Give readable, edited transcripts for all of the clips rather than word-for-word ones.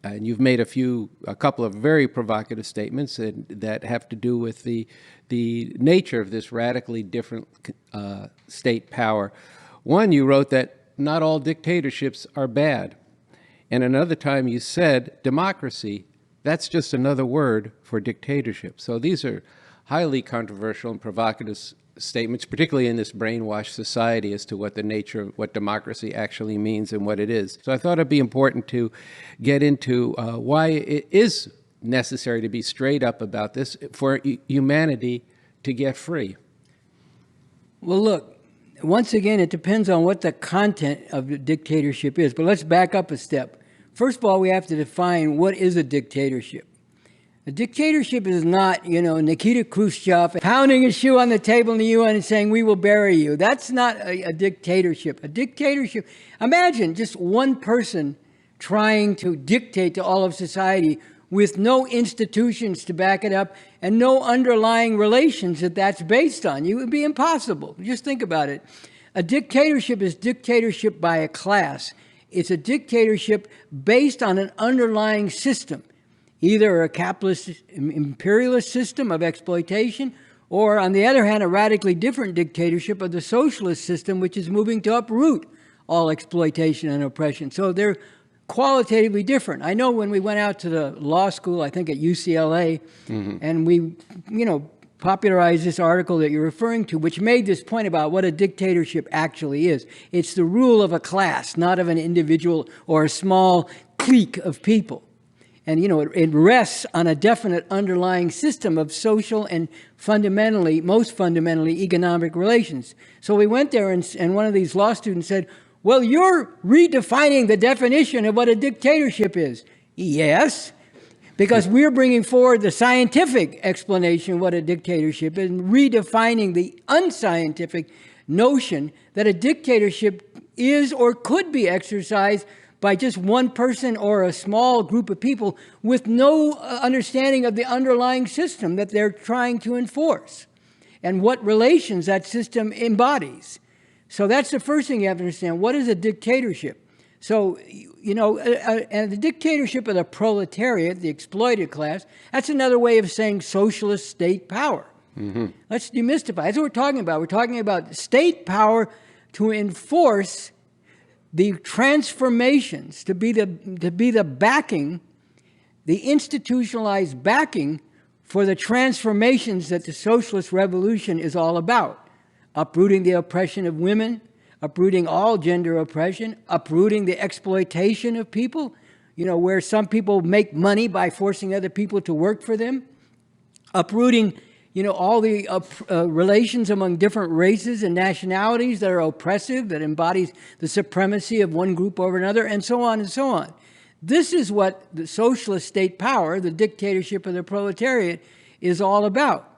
and you've made a couple of very provocative statements that have to do with the nature of this radically different state power. One, you wrote that not all dictatorships are bad. And another time you said democracy, that's just another word for dictatorship. So these are highly controversial and provocative statements, particularly in this brainwashed society, as to what the nature of what democracy actually means and what it is. So I thought it'd be important to get into why it is necessary to be straight up about this for humanity to get free. Well, look, once again, it depends on what the content of the dictatorship is. But let's back up a step. First of all, we have to define what is a dictatorship. A dictatorship is not, Nikita Khrushchev pounding his shoe on the table in the UN and saying, we will bury you. That's not a dictatorship. A dictatorship, imagine just one person trying to dictate to all of society with no institutions to back it up and no underlying relations that that's based on. It would be impossible. Just think about it. A dictatorship is dictatorship by a class. It's a dictatorship based on an underlying system, either a capitalist imperialist system of exploitation, or on the other hand, a radically different dictatorship of the socialist system, which is moving to uproot all exploitation and oppression. So they're qualitatively different. I know when we went out to the law school, I think at UCLA, and we, popularized this article that you're referring to, which made this point about what a dictatorship actually is. It's the rule of a class, not of an individual or a small clique of people. And, it rests on a definite underlying system of social and most fundamentally, economic relations. So we went there and one of these law students said, well, you're redefining the definition of what a dictatorship is. Yes, because we're bringing forward the scientific explanation of what a dictatorship is and redefining the unscientific notion that a dictatorship is or could be exercised by just one person or a small group of people with no understanding of the underlying system that they're trying to enforce and what relations that system embodies. So that's the first thing you have to understand. What is a dictatorship? So, and the dictatorship of the proletariat, the exploited class, that's another way of saying socialist state power. Let's demystify. That's what we're talking about. We're talking about state power to enforce the transformations, to be the backing, the institutionalized backing for the transformations that the socialist revolution is all about. Uprooting the oppression of women, uprooting all gender oppression, uprooting the exploitation of people, where some people make money by forcing other people to work for them, uprooting, all the relations among different races and nationalities that are oppressive, that embodies the supremacy of one group over another, and so on and so on. This is what the socialist state power, the dictatorship of the proletariat, is all about.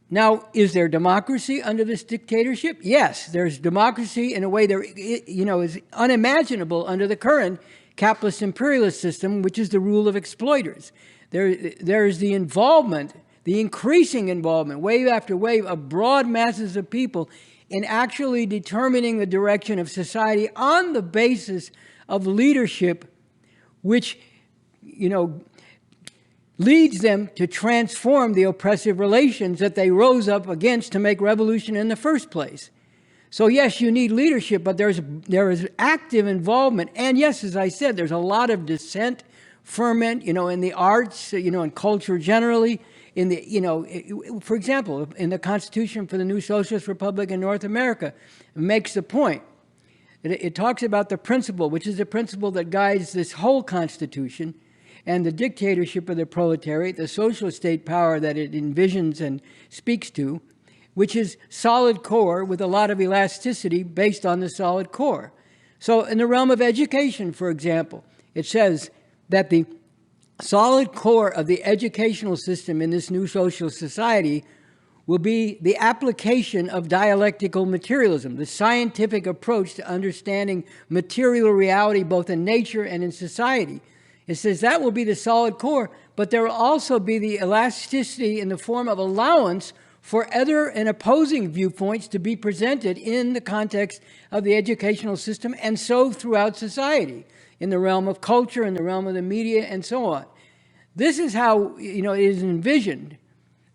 Now, is there democracy under this dictatorship? Yes, there's democracy in a way that, is unimaginable under the current capitalist imperialist system, which is the rule of exploiters. There's the involvement, the increasing involvement, wave after wave, of broad masses of people in actually determining the direction of society on the basis of leadership, which, leads them to transform the oppressive relations that they rose up against to make revolution in the first place. So yes, you need leadership, but there is active involvement. And yes, as I said, there's a lot of dissent, ferment, in the arts, in culture generally, for example, in the Constitution for the New Socialist Republic in North America, it makes the point. It talks about the principle, which is the principle that guides this whole Constitution, and the dictatorship of the proletariat, the socialist state power that it envisions and speaks to, which is solid core with a lot of elasticity based on the solid core. So in the realm of education, for example, it says that the solid core of the educational system in this new social society will be the application of dialectical materialism, the scientific approach to understanding material reality both in nature and in society. It says that will be the solid core, but there will also be the elasticity in the form of allowance for other and opposing viewpoints to be presented in the context of the educational system and so throughout society. in the realm of culture, in the realm of the media, and so on. This is how, it is envisioned.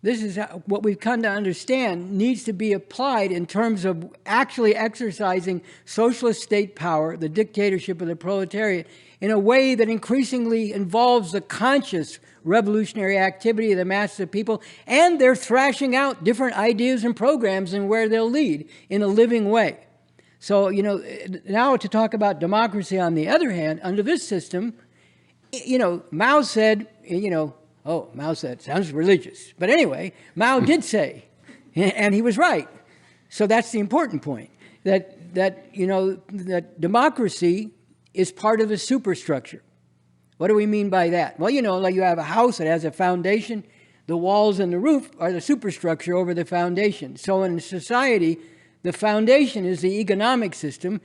This is how, what we've come to understand needs to be applied in terms of actually exercising socialist state power, the dictatorship of the proletariat, in a way that increasingly involves the conscious revolutionary activity of the masses of people, and they're thrashing out different ideas and programs and where they'll lead in a living way. So, now to talk about democracy on the other hand, under this system, Mao said, Mao said, sounds religious. But anyway, Mao did say, and he was right. So that's the important point, that democracy is part of the superstructure. What do we mean by that? Well, like you have a house that has a foundation, the walls and the roof are the superstructure over the foundation. So in society, the foundation is the economic system,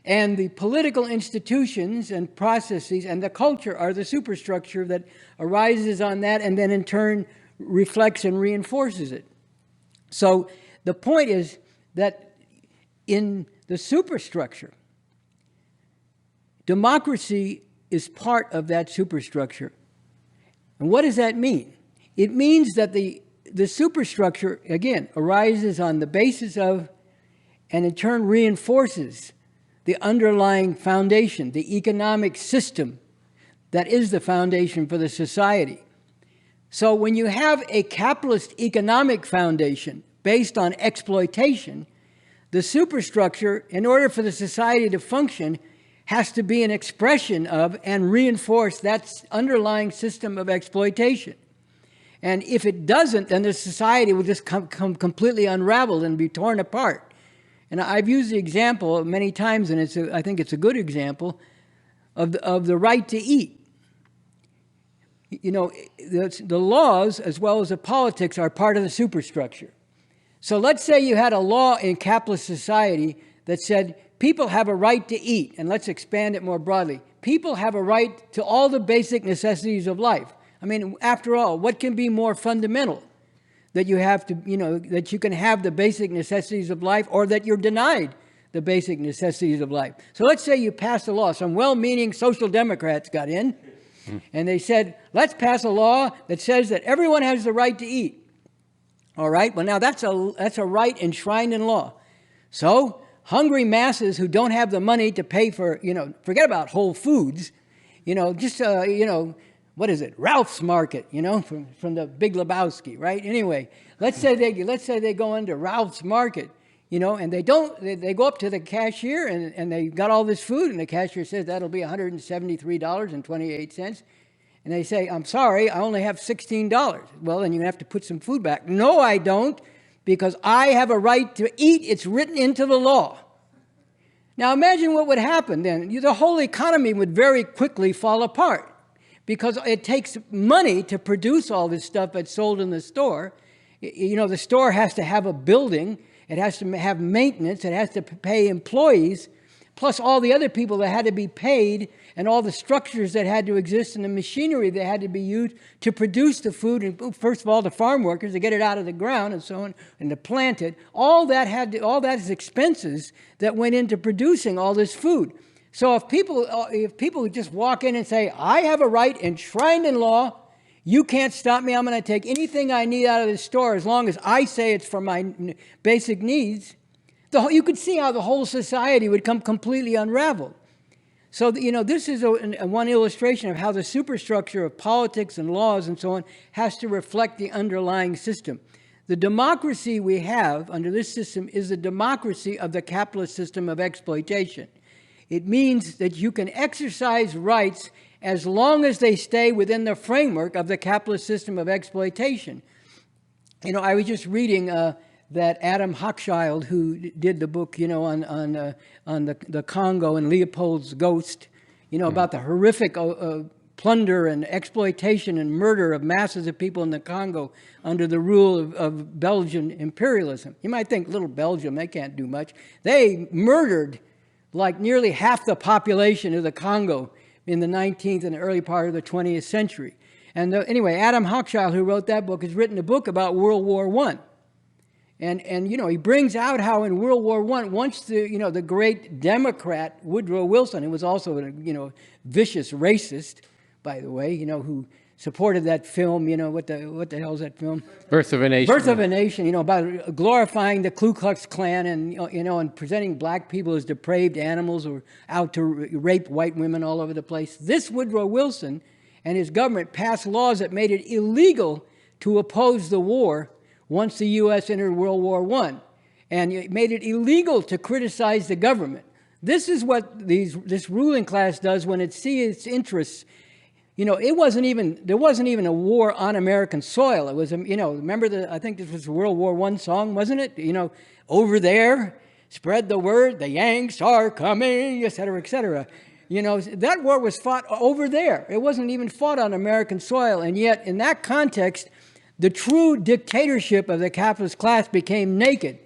and the political institutions and processes and the culture are the superstructure that arises on that and then in turn reflects and reinforces it. So the point is that in the superstructure, democracy is part of that superstructure. And what does that mean? It means that the superstructure, again, arises on the basis of and in turn reinforces the underlying foundation, the economic system that is the foundation for the society. So when you have a capitalist economic foundation based on exploitation, the superstructure, in order for the society to function, has to be an expression of and reinforce that underlying system of exploitation. And if it doesn't, then the society will just come completely unraveled and be torn apart. And I've used the example many times, and I think it's a good example, of the right to eat. The laws as well as the politics are part of the superstructure. So let's say you had a law in capitalist society that said people have a right to eat, and let's expand it more broadly. People have a right to all the basic necessities of life. I mean, after all, what can be more fundamental? That you have to, that you can have the basic necessities of life, or that you're denied the basic necessities of life. So let's say you pass a law. Some well-meaning social democrats got in, and they said, let's pass a law that says that everyone has the right to eat. All right, well, now that's a right enshrined in law. So hungry masses who don't have the money to pay for, forget about Whole Foods, what is it? Ralph's Market, from the Big Lebowski, right? Anyway, let's say they go into Ralph's Market, and they go up to the cashier and they got all this food, and the cashier says that'll be $173.28. And they say, I'm sorry, I only have $16. Well, then you have to put some food back. No, I don't, because I have a right to eat. It's written into the law. Now imagine what would happen then. The whole economy would very quickly fall apart, because it takes money to produce all this stuff that's sold in the store. The store has to have a building. It has to have maintenance. It has to pay employees, plus all the other people that had to be paid, and all the structures that had to exist, and the machinery that had to be used to produce the food. And first of all, the farm workers to get it out of the ground and so on, and to plant it. All that is expenses that went into producing all this food. So if people just walk in and say, I have a right enshrined in law, you can't stop me, I'm going to take anything I need out of this store as long as I say it's for my basic needs, you could see how the whole society would come completely unraveled. So, this is one illustration of how the superstructure of politics and laws and so on has to reflect the underlying system. The democracy we have under this system is the democracy of the capitalist system of exploitation. It means that you can exercise rights as long as they stay within the framework of the capitalist system of exploitation. I was just reading that Adam Hochschild, who did the book, on the Congo and Leopold's Ghost, about the horrific plunder and exploitation and murder of masses of people in the Congo under the rule of Belgian imperialism. You might think, little Belgium, they can't do much. They murdered like nearly half the population of the Congo in the 19th and the early part of the 20th century. And anyway, Adam Hochschild, who wrote that book, has written a book about World War I. And you know, he brings out how in World War I, once the great Democrat Woodrow Wilson, who was also a vicious racist, by the way, who supported that film, what the hell is that film? Birth of a Nation. Birth of a Nation, about glorifying the Ku Klux Klan and presenting black people as depraved animals or out to rape white women all over the place. This Woodrow Wilson and his government passed laws that made it illegal to oppose the war once the U.S. entered World War I. And it made it illegal to criticize the government. This is what this ruling class does when it sees its interests. There wasn't even a war on American soil. It was, remember I think this was a World War I song, wasn't it? Over there, spread the word, the Yanks are coming, et cetera, et cetera. That war was fought over there. It wasn't even fought on American soil. And yet, in that context, the true dictatorship of the capitalist class became naked.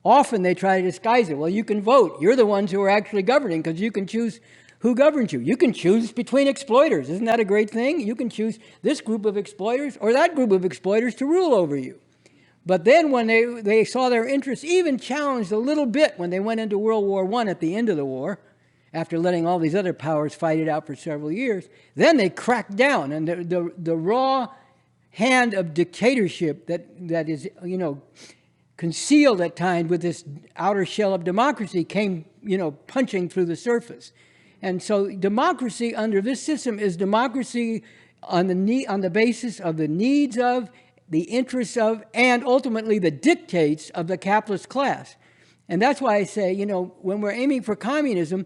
Often they try to disguise it. Well, you can vote. You're the ones who are actually governing because you can choose who governs you. You can choose between exploiters. Isn't that a great thing? You can choose this group of exploiters or that group of exploiters to rule over you. But then when they saw their interests even challenged a little bit when they went into World War I at the end of the war, after letting all these other powers fight it out for several years, then they cracked down. And the raw hand of dictatorship that is, concealed at times with this outer shell of democracy came, punching through the surface. And so democracy under this system is democracy on the basis of the needs of, the interests of, and ultimately the dictates of the capitalist class. And that's why I say, when we're aiming for communism,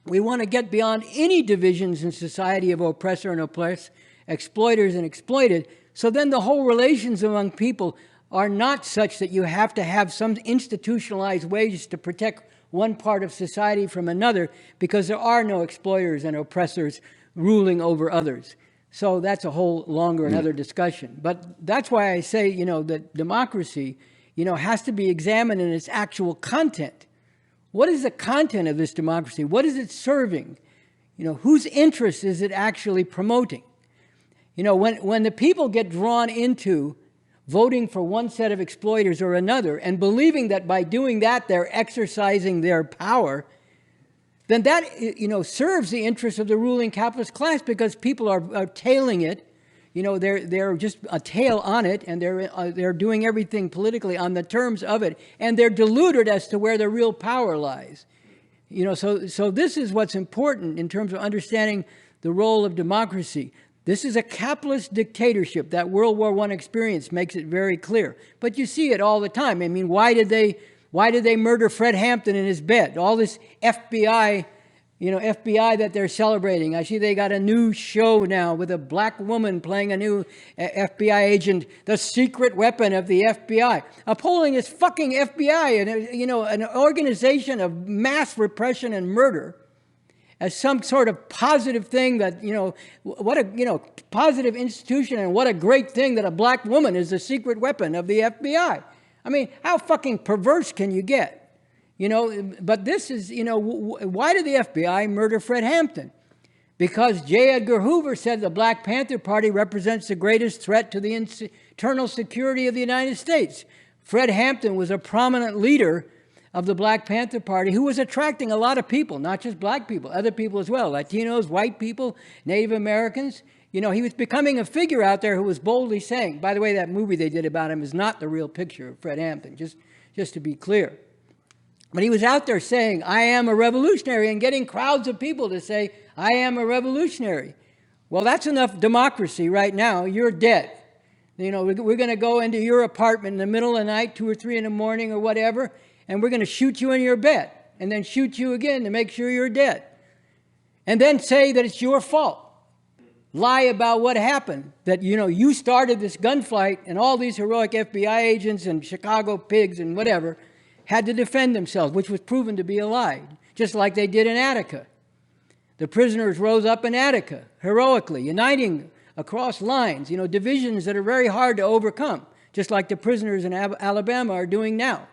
we want to get beyond any divisions in society of oppressor and oppressed, exploiters and exploited. So then the whole relations among people are not such that you have to have some institutionalized ways to protect one part of society from another, because there are no exploiters and oppressors ruling over others. So that's a whole longer another discussion. But that's why I say, that democracy, has to be examined in its actual content. What is the content of this democracy? What is it serving? Whose interest is it actually promoting? When the people get drawn into voting for one set of exploiters or another and believing that by doing that they're exercising their power, then that serves the interests of the ruling capitalist class, because people are tailing it. They're just a tail on it, and they're doing everything politically on the terms of it, and they're deluded as to where their real power lies. So this is what's important in terms of understanding the role of democracy. This is a capitalist dictatorship. That World War I experience makes it very clear. But you see it all the time. I mean, why did they murder Fred Hampton in his bed? All this FBI that they're celebrating. I see they got a new show now with a black woman playing a new FBI agent, the secret weapon of the FBI. Upholding this fucking FBI and, an organization of mass repression and murder as some sort of positive thing that, what a, positive institution, and what a great thing that a black woman is the secret weapon of the FBI. I mean, how fucking perverse can you get? But this is, why did the FBI murder Fred Hampton? Because J. Edgar Hoover said the Black Panther Party represents the greatest threat to the internal security of the United States. Fred Hampton was a prominent leader of the Black Panther Party who was attracting a lot of people, not just black people, other people as well, Latinos, white people, Native Americans. He was becoming a figure out there who was boldly saying, by the way, that movie they did about him is not the real picture of Fred Hampton, just to be clear. But he was out there saying, I am a revolutionary, and getting crowds of people to say, I am a revolutionary. Well, that's enough democracy right now. You're dead. We're going to go into your apartment in the middle of the night, 2 or 3 in the morning or whatever, and we're going to shoot you in your bed, and then shoot you again to make sure you're dead. And then say that it's your fault. Lie about what happened, that, you started this gunfight, and all these heroic FBI agents and Chicago pigs and whatever had to defend themselves, which was proven to be a lie, just like they did in Attica. The prisoners rose up in Attica heroically, uniting across lines, divisions that are very hard to overcome, just like the prisoners in Alabama are doing now.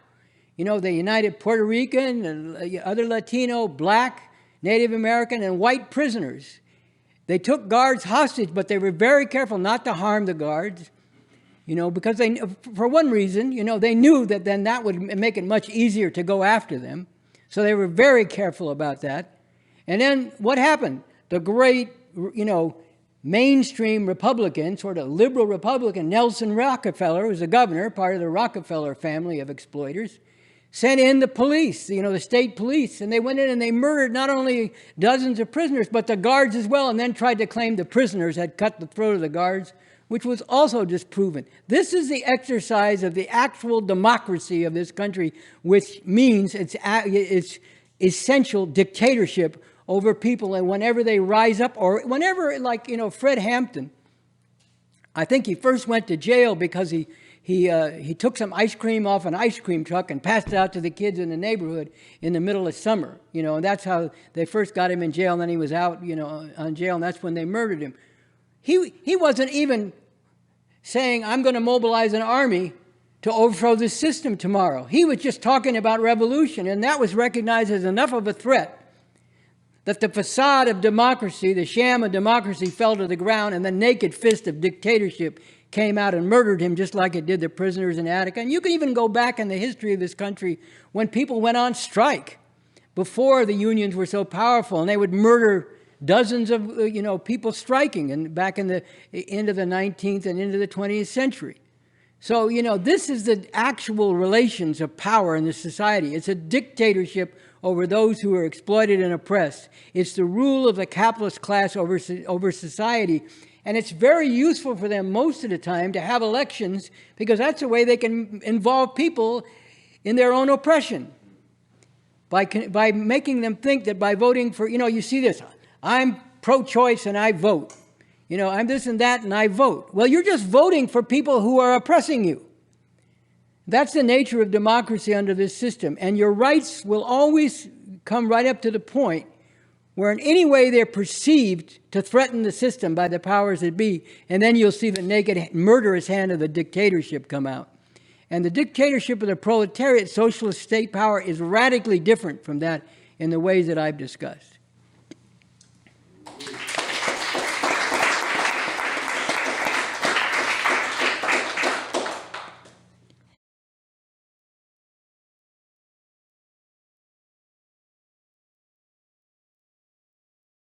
They united Puerto Rican and other Latino, black, Native American, and white prisoners. They took guards hostage, but they were very careful not to harm the guards. because for one reason, they knew that then that would make it much easier to go after them. So they were very careful about that. And then what happened? The great, mainstream Republican, sort of liberal Republican, Nelson Rockefeller, who was a governor, part of the Rockefeller family of exploiters, sent in the police, the state police, and they went in and they murdered not only dozens of prisoners, but the guards as well, and then tried to claim the prisoners had cut the throat of the guards, which was also disproven. This is the exercise of the actual democracy of this country, which means it's essential dictatorship over people, and whenever they rise up, or whenever, like, Fred Hampton, I think he first went to jail because he took some ice cream off an ice cream truck and passed it out to the kids in the neighborhood in the middle of summer, and that's how they first got him in jail, and then he was out, on jail, and that's when they murdered him. He wasn't even saying, I'm going to mobilize an army to overthrow this system tomorrow. He was just talking about revolution, and that was recognized as enough of a threat that the facade of democracy, the sham of democracy, fell to the ground, and the naked fist of dictatorship came out and murdered him, just like it did the prisoners in Attica. And you can even go back in the history of this country when people went on strike before the unions were so powerful, and they would murder dozens of people striking, and back in the end of the 19th and into the 20th century. So, this is the actual relations of power in this society. It's a dictatorship over those who are exploited and oppressed. It's the rule of the capitalist class over society. And it's very useful for them most of the time to have elections, because that's a way they can involve people in their own oppression. By making them think that by voting for, you see this, I'm pro-choice and I vote. I'm this and that and I vote. Well, you're just voting for people who are oppressing you. That's the nature of democracy under this system. And your rights will always come right up to the point where in any way they're perceived to threaten the system by the powers that be. And then you'll see the naked, murderous hand of the dictatorship come out. And the dictatorship of the proletariat, socialist state power, is radically different from that in the ways that I've discussed.